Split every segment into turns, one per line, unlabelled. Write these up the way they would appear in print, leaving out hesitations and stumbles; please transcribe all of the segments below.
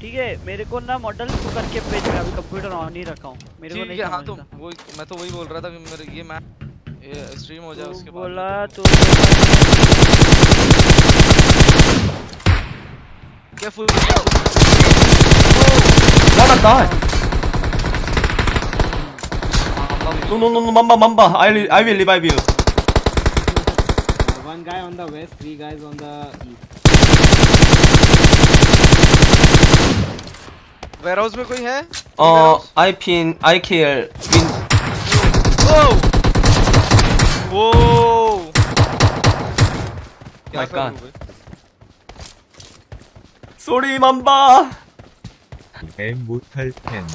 ठीक है मेरे को ना मॉडल तो करके भेज मैं अभी कंप्यूटर ऑन ही रखा हूँ मेरे को नहीं
हाँ तो
समझता
वो मैं तो वही बोल रहा था कि मेरे ये मैच स्ट्रीम हो जाए उसके बाद
बोला तो
क्या full
Wanna die? No, Mamba. I will revive you.
One guy on the west, 3 guys on the east.
Warehouse में कोई है?
I kill.
Whoa!
My God. Sorry, Mamba.
M 못할 땐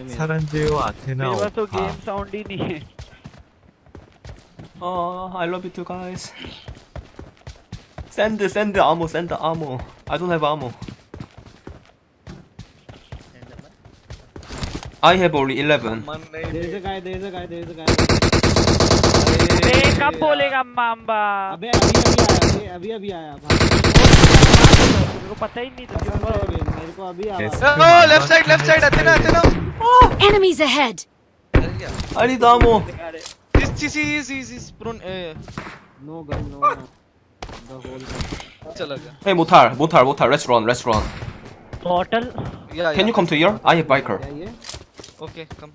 사란제요 아테나
मेरे पास तो
오파.
गेम साउंड ही नहीं है
I love you too, guys. Send ammo. I don't have ammo. I have only 11.
There is a guy.
बे कब बोलेगा mamba
अबे अभी आया
मेरे को पता ही नहीं था
मेरे को अभी आया
लेफ्ट साइड अतेना
Enemies ahead.
I need ammo.
He's prone.
No gun, no. The whole gun.
चला गया.
Hey, Mutar. Let's run.
Bottle
Yeah.
Can you come to here? I have biker.
क्या ये
Okay, come.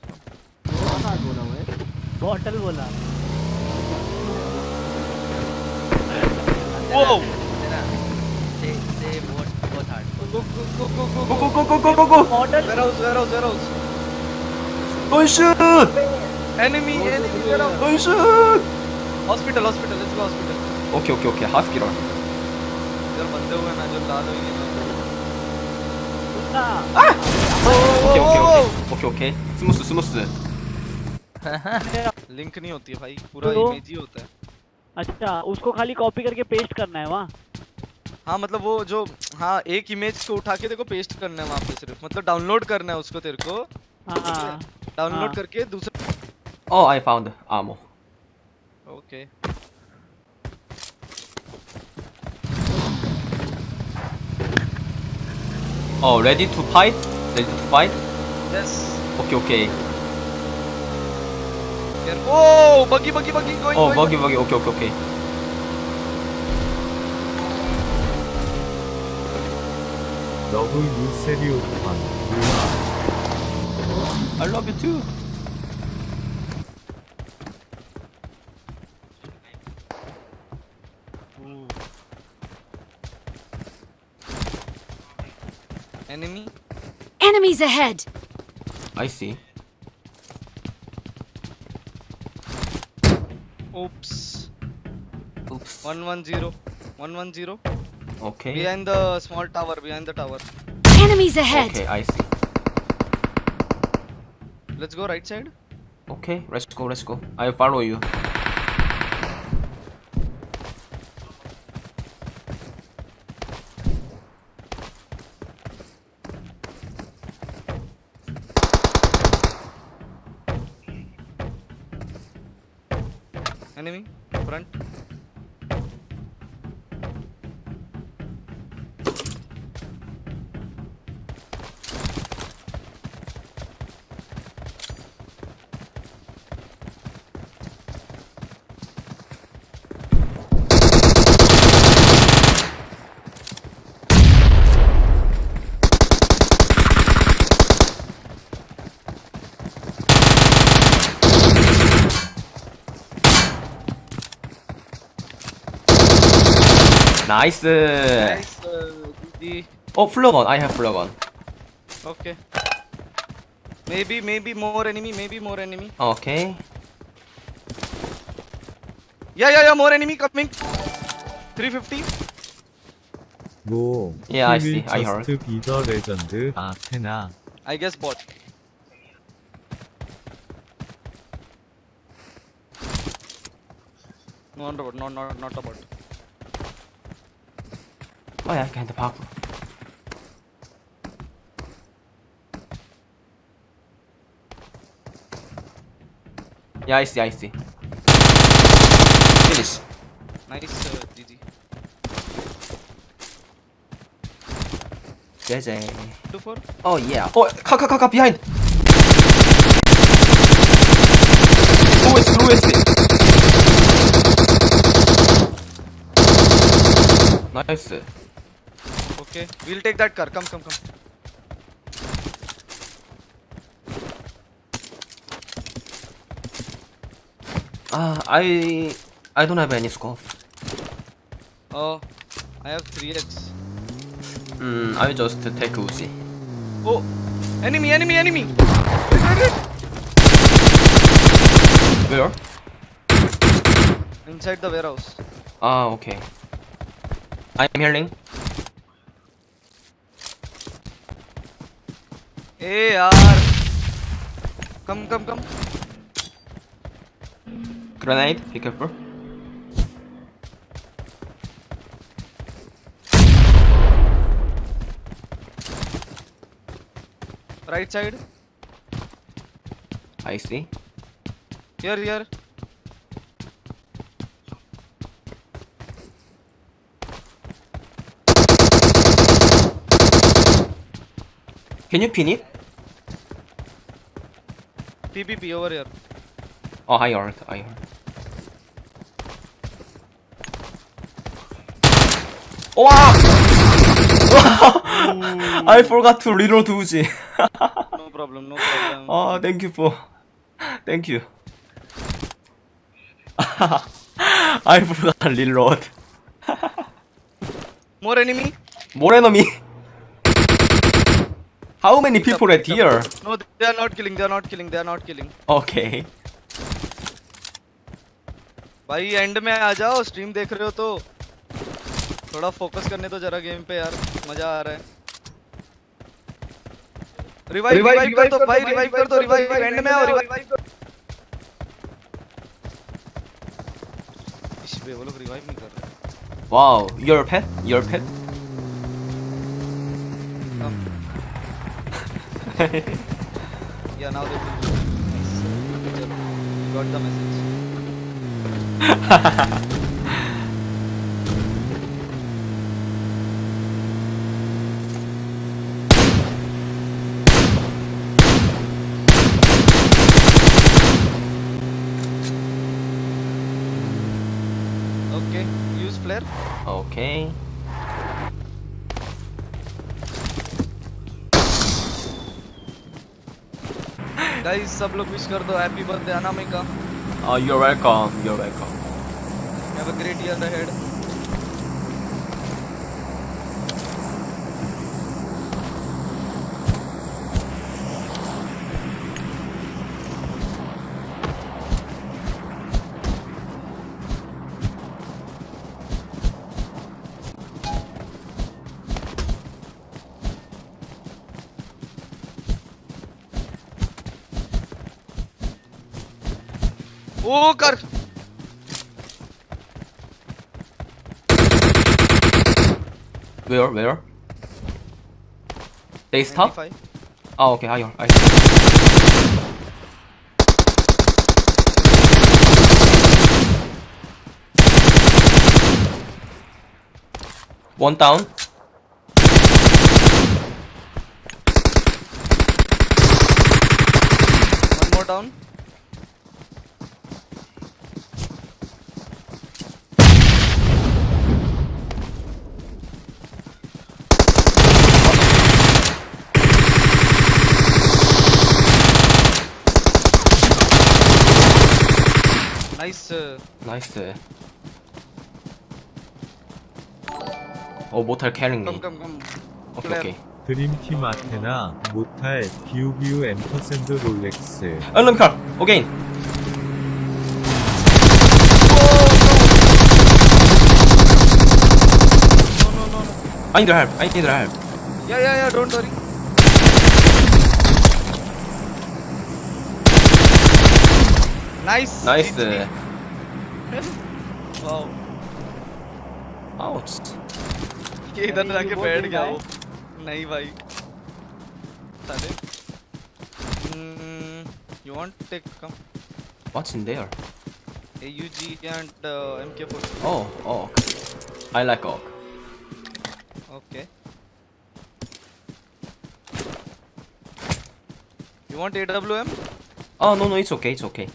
कहाँ बोला मैं
bottle बोला
Whoa!
Go.
Bottle
Warehouse.
Don't shoot.
Enemy warehouse.
Don't shoot.
Hospital. Let's go hospital.
Okay. Hospital.
इधर बंदे हुए ना जो लाल हुई है
Okay. Smooth.
लिंक नहीं होती है भाई पूरा इमेज ही होता है
अच्छा उसको खाली कॉपी करके पेस्ट करना है वहाँ
हाँ मतलब वो जो हाँ एक इमेज को उठा के देखो पेस्ट करना है वहाँ पे सिर्फ मतलब डाउनलोड करना है उसको तेरे को
हाँ
डाउनलोड करके दूसरा
Oh, I found ammo.
Okay
Oh, ready to fight?
Yes
Okay.
ओ बगी going
Oh, buggy. Okay.
러브 유세리 오판.
I love you too.
enemy
Enemies ahead.
I see.
oops
Oops.
110
Okay.
behind the small tower
Enemies ahead.
Okay, I see.
let's go right side
Okay, let's go. I follow you.
enemy front
Nice.
the
Oh, flare gun. I have flare gun.
okay maybe more enemy
Okay.
yeah more enemy coming 350
고.
Yeah, I see. I heard.
저스트 비더 레전드 아테나.
I guess bot not a bot
Oh yeah, I can pop. Yeah, I see. Finish.
nice GG
JJ.
2-4.
Oh yeah. Oh, 카 behind. OST. Nice.
Okay, we'll take that car. Come.
I don't have any scope.
Oh, I have 3x.
I just take Uzi.
Oh, enemy! Wait.
Where?
Inside the warehouse.
Okay. I'm healing.
Hey, yaar. Come.
Grenade. Be careful.
Right side.
I see.
Here.
Can you pin it?
PPP over here.
Oh, I heard. Wow! I forgot to reload Uzi.
No problem.
Oh, thank you. I forgot to reload.
More enemy.
More enemy. How many people at here?
No, they are not killing.
Okay.
भाई and में आ जाओ, stream देख रहे हो तो थोड़ा focus करने तो जरा गेम पे यार, मजा आ रहा है। रिवाइव कर दो भाई, रिवाइव कर दो, रिवाइव एंड में आओ, रिवाइव कर। इस पे वो लोग रिवाइव नहीं कर रहे।
Wow, your pet?
Yeah, now they will do it. Nice. Got the message. Okay, use flare.
Okay.
Guys, सब लोग विश कर दो happy birthday Anamika.
You're welcome.
Have a great year ahead. ओ कर
Where? They stop?
95.
Oh, okay, I One down.
One more down.
Nice. Oh, mortal killing me.
Come.
Okay.
드림팀 아테나 모탈 비우비우 앰퍼샌드 롤렉스
Let me car. Again.
No.
I need help.
Yeah, don't worry. Nice.
Nice.
Wow.
Ouch.
ये इधर जाके बैठ गया वो। नहीं भाई। साले। You want to take come?
What's in there?
AUG and MK4.
Oh. I like AUG.
Okay. You want AWM?
Oh no, it's okay, it's okay.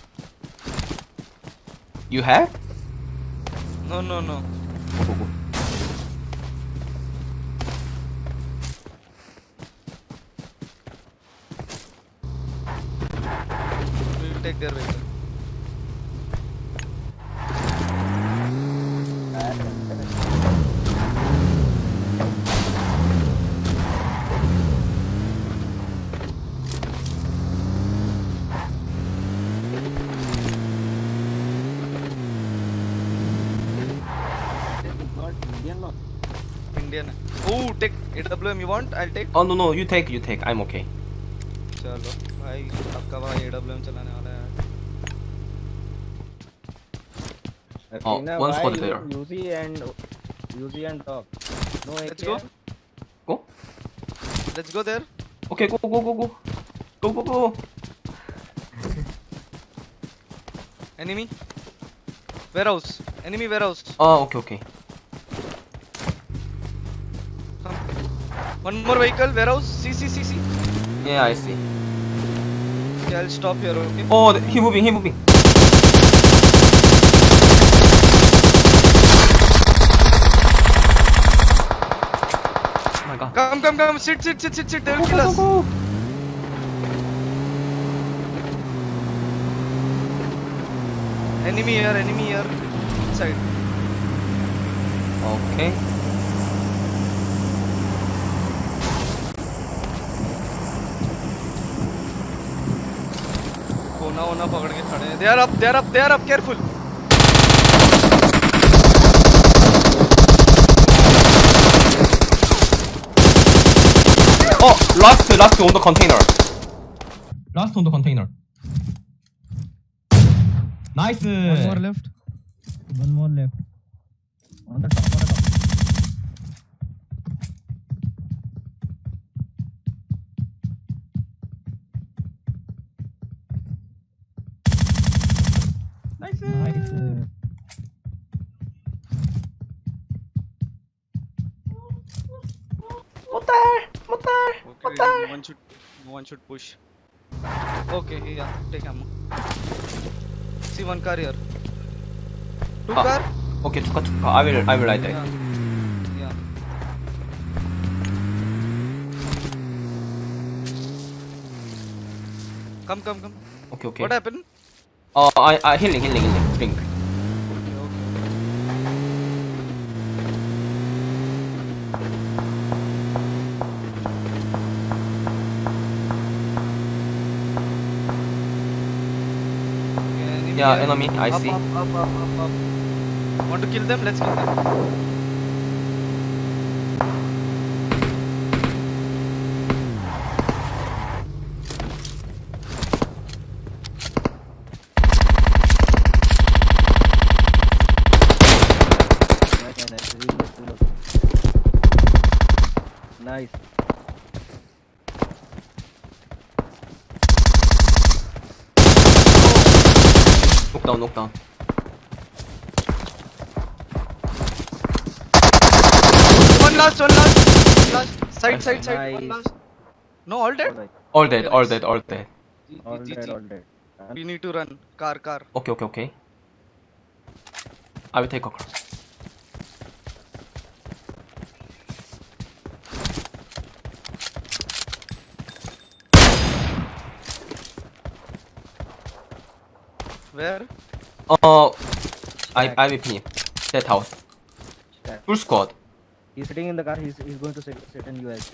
You have?
No.
Go, go, go.
We'll take their vehicle.
Not Indian law.
Indian. Oh, take AWM. You want? I'll take.
Oh no, you take, I'm okay.
चलो भाई आपका भाई AWM चलाने वाला है.
Oh,
Tina,
one
why
squad
you-
there.
Uzi and talk. No
Let's
AK?
go.
Go.
Let's go there.
Okay, go, go, go, go. Go, go, go.
Enemy. Warehouse. Enemy warehouse.
Oh, okay, okay.
Come. One more vehicle. Warehouse. See.
Yeah, I see.
Okay, I'll stop here. Okay.
Oh, he moving. Oh my god.
Come. Sit. They will kill us.
Go.
Enemy here. Inside.
Okay.
कोना पकड़ के खड़े हैं. They are up. Careful.
Oh, last on the container. Last on the container. Nice.
One more left. On the top. Nice.
Okay, no one should push. Okay, yeah, take ammo. See one car here. Two car.
Okay, 투카. I will light that.
Yeah. Come.
Okay.
What happened?
I healing. Drink. Yeah,
here.
enemy, I
Up,
see.
Up. Want to kill them? Let's kill them.
Nice.
Knock down.
One last. Side.
Nice.
One last. No, all dead.
Alright.
All dead.
All
GG.
dead.
We need to run. Car.
Okay. I will take a car.
Where?
I will pin that house.
Stack.
Full squad.
He's sitting in the car. He's going to sit in US.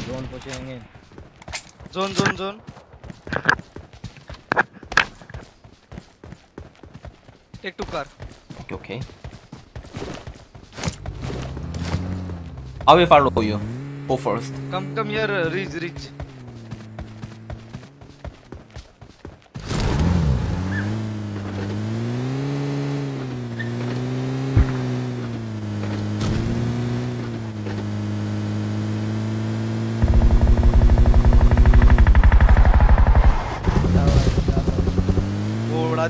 Zone pushing in.
Zone. Take two car.
Okay. I will follow you. Go first.
Come here, reach.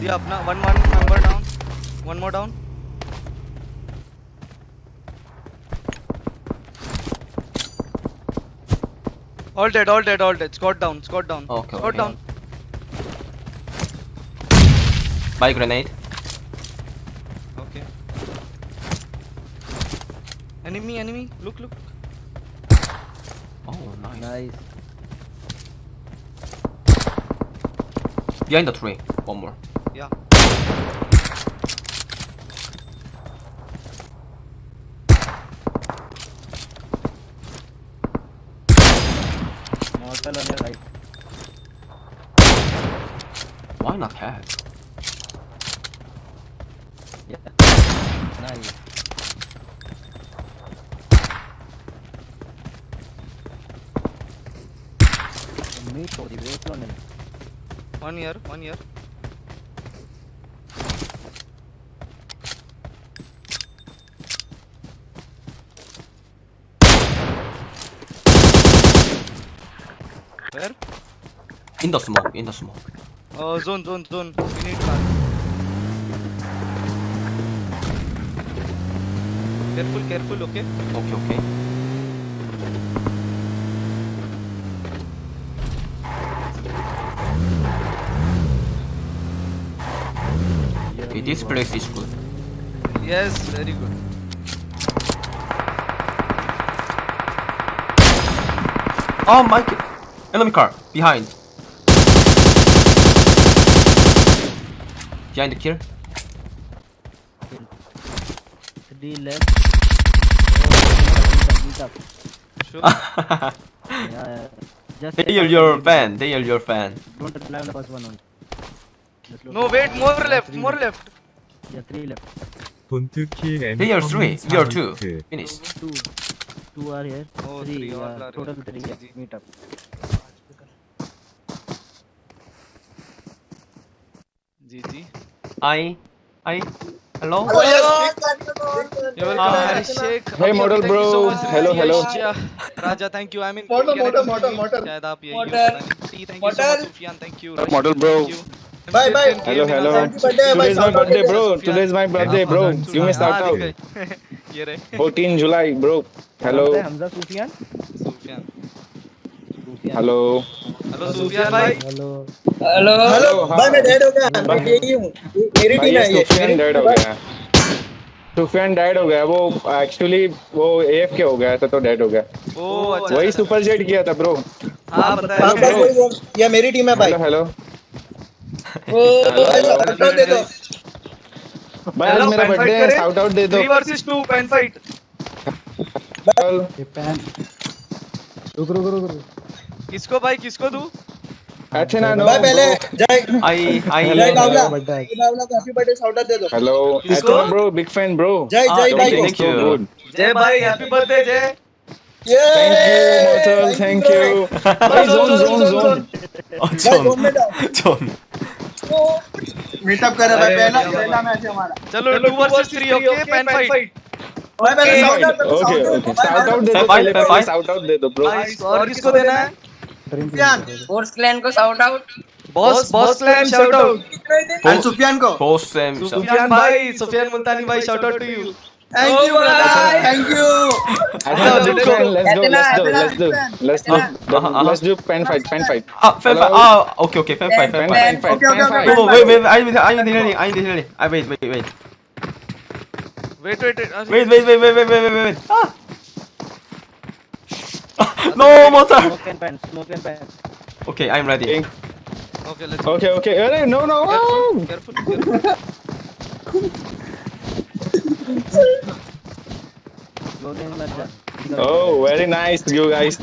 ये अपना one member down. One more down. All dead. Squad down.
Okay,
Squad
okay.
down.
My grenade.
Okay. Enemy. Look.
Oh, nice.
Nice.
Behind the tree. One more.
Yeah.
Mortal on your right.
Why not head?
Yeah. Nice. Meet for the way on it.
One year. Where?
In the smoke.
Zone. We need car. Careful, okay?
Okay. Okay, this place is good.
Yes, very good.
Oh my god. Enemy car. Behind the kill.
3 left. Meet up.
Sure.
Yeah. Just
They are your fan.
Don't rely on the first one only. Just look
No,
at
wait,
it.
more
Yeah,
left.
3 Yeah, 3 left.
본투킬 M
They are 3. You are 2.
사이트.
Finish.
2 are here.
Oh,
3.
three, all are
Total
here.
3. Yeah.
GG.
Meet up.
GG.
I. Hello.
You're welcome, Harry Sheikh.
Hey, model
thank you so
bro.
much.
Hello, hello.
Raja, thank you. I mean,
Model.
शायद आप यही हो, पता नहीं. Thank you so much, Sufyan. Thank you. Rashid,
Model bro.
thank you.
Bye, bye.
Hello, hello.
Happy birthday, bye.
Today's my birthday, bro. Today's my birthday, bro.
Sufyan.
Give me shout
हाँ,
out.
दिख गए. ये रहे.
14 July, bro. Hello.
Hamza Sufyan.
Sufyan.
Hello.
Hello, Sufyan भाई.
Hello भाई मैं dead हो गया मैं यही हूँ मेरी
भाई
टीम
ये
है ये
सुफियान डेड हो गया. सुफियान डेड हो गया. वो एक्चुअली वो AFK हो गया था तो डेड हो गया.
ओह अच्छा.
वही सुपर जेट किया था ब्रो.
हाँ पता है.
हाँ भाई वही वो ये मेरी टीम है भाई
हेलो.
भाई shout out दे दो
भाई आज मेरा बर्थडे है. शाउट आउट दे दो.
3 versus 2 pen fight.
रुक.
किसको दूँ?
अच्छा ना नो.
भाई पहले जय
I.
बावला को हैप्पी बर्थडे shout out दे दो
हेलो. अच्छा ब्रो बिग फैन ब्रो.
जय भाई को
Thank you.
जय भाई, हैप्पी बर्थडे जय.
Thank you, भाई zone.
Oh,
भाई जोन में जाओ
John.
मीटअप कर रहे भाई पहला मैच है हमारा
चलो 2 versus 3 ओके पेन फाइट.
भाई पहले shout out दे दो
ओके. शाउट आउट दे दो.
Fan
पहले
fight.
शाउट आउट दे दो ब्रो.
और किसको देना है?
सुफियान
फोर्स क्लैन को shout out.
Boss clan shout out.
And Sufiyan को
Post Sam.
सुफियान भाई, सुफियान मुल्तानी भाई, shout out to you.
Thank you brother thank you
Let's do pen fight.
Fan fight. Ah, okay. Fan fight.
Okay.
No, wait. I need healing. Wait. Wait. Ah. No, mortar.
Smoke and pan.
Okay, I'm ready.
Okay, let's go.
Okay. No.
Careful.
Go in match.
Oh, very nice, you guys.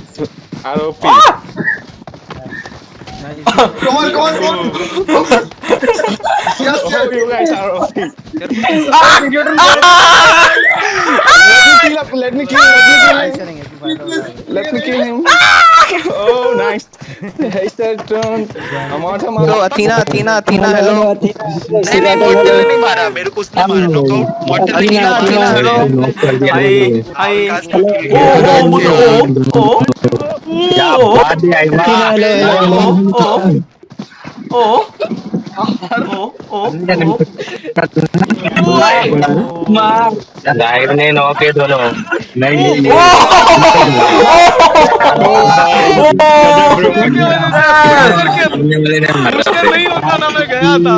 ROP.
Nice.
Come on yes
Oh, you guys are OP. Let me kill him. Let me kill him. Oh, nice. Hey, sir, turn.
तो Athena hello. नहीं मारा मेरे को, उसने मारा knockout. Athena hello.
Oh.
Guide ने नॉके दोनों नहीं
उसके नहीं होता ना मैं गया था।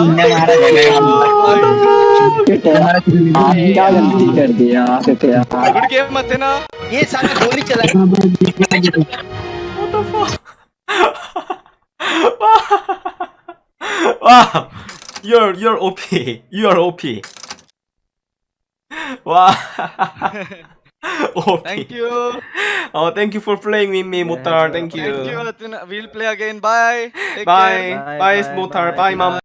क्या गलती कर दिया
गुड गेम मत है ना।
ये साला गोली चला
What the fuck? Wow, you're OP. You're OP. Wow. OP.
Thank you.
Oh, thank you for playing with me, Mutar. Thank you.
Thank you. We'll play again. Bye. Take
Bye.
care.
Bye, Mutar. Bye, mom.